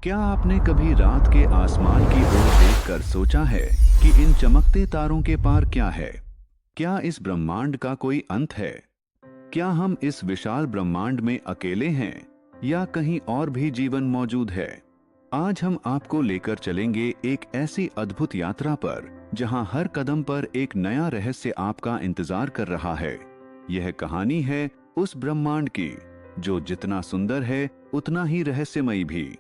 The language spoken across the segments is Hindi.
क्या आपने कभी रात के आसमान की ओर देखकर सोचा है कि इन चमकते तारों के पार क्या है? क्या इस ब्रह्मांड का कोई अंत है? क्या हम इस विशाल ब्रह्मांड में अकेले हैं या कहीं और भी जीवन मौजूद है? आज हम आपको लेकर चलेंगे एक ऐसी अद्भुत यात्रा पर जहां हर कदम पर एक नया रहस्य आपका इंतजार कर रहा है। यह कहानी है उस ब्रह्मांड की जो जितना सुंदर है उतना ही रहस्यमयी भी।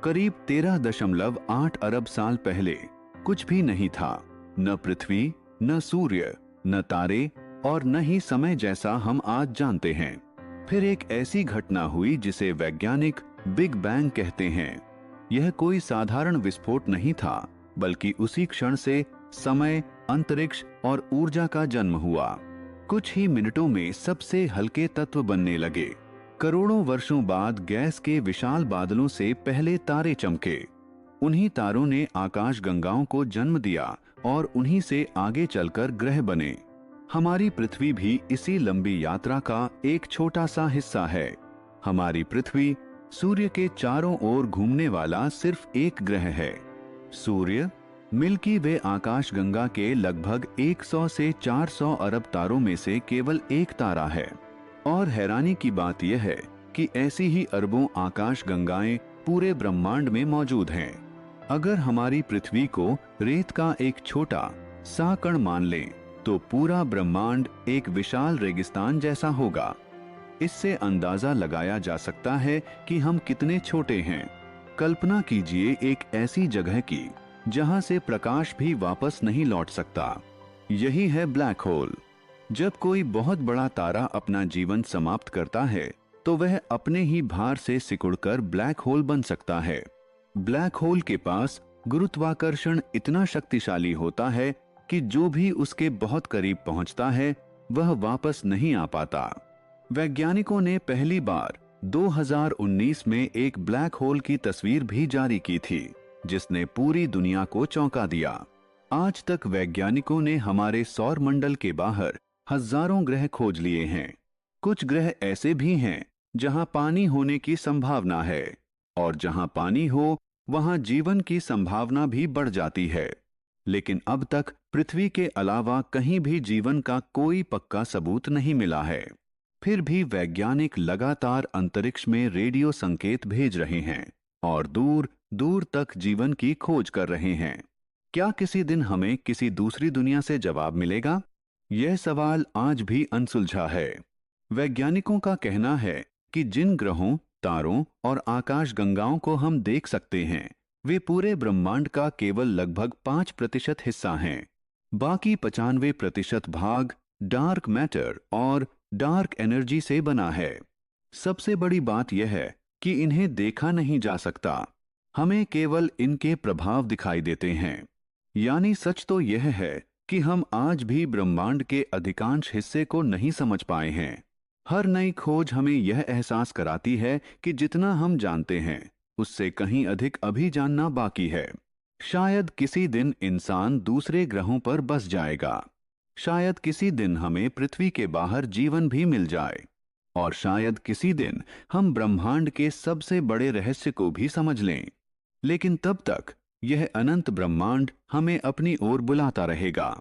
करीब 13.8 अरब साल पहले कुछ भी नहीं था। न पृथ्वी, न सूर्य, न तारे और न ही समय जैसा हम आज जानते हैं। फिर एक ऐसी घटना हुई जिसे वैज्ञानिक बिग बैंग कहते हैं। यह कोई साधारण विस्फोट नहीं था, बल्कि उसी क्षण से समय, अंतरिक्ष और ऊर्जा का जन्म हुआ। कुछ ही मिनटों में सबसे हल्के तत्व बनने लगे। करोड़ों वर्षों बाद गैस के विशाल बादलों से पहले तारे चमके। उन्हीं तारों ने आकाशगंगाओं को जन्म दिया और उन्हीं से आगे चलकर ग्रह बने। हमारी पृथ्वी भी इसी लंबी यात्रा का एक छोटा सा हिस्सा है। हमारी पृथ्वी सूर्य के चारों ओर घूमने वाला सिर्फ एक ग्रह है। सूर्य मिल्की वे आकाशगंगा के लगभग 100 से 400 अरब तारों में से केवल एक तारा है। और हैरानी की बात यह है कि ऐसी ही अरबों आकाशगंगाएं पूरे ब्रह्मांड में मौजूद हैं। अगर हमारी पृथ्वी को रेत का एक छोटा सा कण मान लें, तो पूरा ब्रह्मांड एक विशाल रेगिस्तान जैसा होगा। इससे अंदाजा लगाया जा सकता है कि हम कितने छोटे हैं। कल्पना कीजिए एक ऐसी जगह की जहां से प्रकाश भी वापस नहीं लौट सकता। यही है ब्लैक होल। जब कोई बहुत बड़ा तारा अपना जीवन समाप्त करता है, तो वह अपने ही भार से सिकुड़कर ब्लैक होल बन सकता है। ब्लैक होल के पास गुरुत्वाकर्षण इतना शक्तिशाली होता है कि जो भी उसके बहुत करीब पहुंचता है, वह वापस नहीं आ पाता। वैज्ञानिकों ने पहली बार 2019 में एक ब्लैक होल की तस्वीर भी जारी की थी, जिसने पूरी दुनिया को चौंका दिया। आज तक वैज्ञानिकों ने हमारे सौर मंडल के बाहर हजारों ग्रह खोज लिए हैं। कुछ ग्रह ऐसे भी हैं जहां पानी होने की संभावना है, और जहां पानी हो वहां जीवन की संभावना भी बढ़ जाती है। लेकिन अब तक पृथ्वी के अलावा कहीं भी जीवन का कोई पक्का सबूत नहीं मिला है। फिर भी वैज्ञानिक लगातार अंतरिक्ष में रेडियो संकेत भेज रहे हैं और दूर दूर तक जीवन की खोज कर रहे हैं। क्या किसी दिन हमें किसी दूसरी दुनिया से जवाब मिलेगा? यह सवाल आज भी अनसुलझा है। वैज्ञानिकों का कहना है कि जिन ग्रहों, तारों और आकाशगंगाओं को हम देख सकते हैं, वे पूरे ब्रह्मांड का केवल लगभग 5% हिस्सा हैं। बाकी 95% भाग डार्क मैटर और डार्क एनर्जी से बना है। सबसे बड़ी बात यह है कि इन्हें देखा नहीं जा सकता। हमें केवल इनके प्रभाव दिखाई देते हैं। यानी सच तो यह है कि हम आज भी ब्रह्मांड के अधिकांश हिस्से को नहीं समझ पाए हैं। हर नई खोज हमें यह एहसास कराती है कि जितना हम जानते हैं, उससे कहीं अधिक अभी जानना बाकी है। शायद किसी दिन इंसान दूसरे ग्रहों पर बस जाएगा। शायद किसी दिन हमें पृथ्वी के बाहर जीवन भी मिल जाए। और शायद किसी दिन हम ब्रह्मांड के सबसे बड़े रहस्य को भी समझ लें। लेकिन तब तक यह अनंत ब्रह्मांड हमें अपनी ओर बुलाता रहेगा।